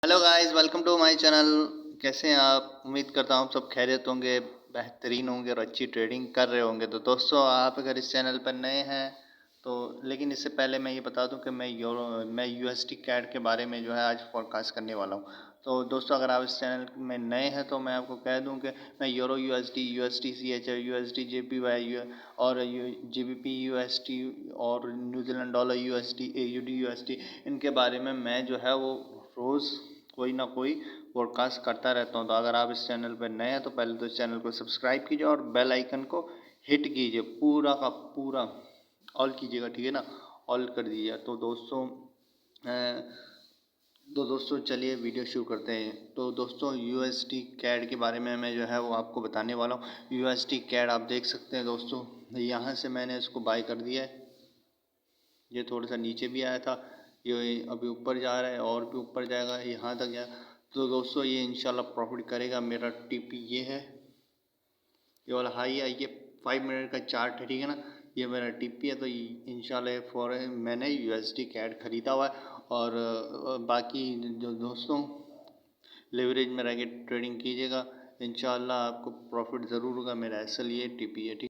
Hello guys, welcome to my channel. कैसे हैं आप? उम्मीद करता हूँ सब खैरियत होंगे, बेहतरीन होंगे और अच्छी ट्रेडिंग कर रहे होंगे। तो दोस्तों, आप अगर इस चैनल पर नए हैं तो लेकिन इससे पहले मैं ये बता दूं कि मैं यूएसडी कैड के बारे में जो है आज फोरकास्ट करने वाला हूँ। तो दोस्तों, अगर आप इस चैनल में नए हैं तो मैं आपको कह दूं कि मैं euro USD, USD CHF, USD JPY और जीबीपी यूएसडी और New Zealand dollar USD, AUD USD, इनके बारे में मैं जो है वो रोज़ कोई ना कोई पॉडकास्ट करता रहता हूँ। तो अगर आप इस चैनल पर नए हैं तो पहले तो इस चैनल को सब्सक्राइब कीजिए और बेल आइकन को हिट कीजिए, पूरा का पूरा ऑल कीजिएगा, ठीक है ना? ऑल कर दीजिए। तो दोस्तों चलिए वीडियो शुरू करते हैं। तो दोस्तों, यूएसडी कैड के बारे में मैं जो है वो आपको बताने वाला हूँ। यूएसडी कैड आप देख सकते हैं दोस्तों, यहाँ से मैंने इसको बाय कर दिया है। ये थोड़ा सा नीचे भी आया था, ये अभी ऊपर जा रहा है और भी ऊपर जाएगा, यहाँ तक गया। तो दोस्तों, ये इंशाल्लाह प्रॉफिट करेगा। मेरा टीपी ये है, ये वाला हाई है। ये 5 मिनट का चार्ट है, ठीक है ना? ये मेरा टीपी है। तो इंशाल्लाह फॉर मैंने यूएसडी कैड खरीदा हुआ है। और बाकी जो दोस्तों, लेवरेज में रह के ट्रेडिंग कीजिएगा, इंशाल्लाह आपको प्रॉफिट ज़रूर होगा। मेरा असल ये टीपी है, ठीक।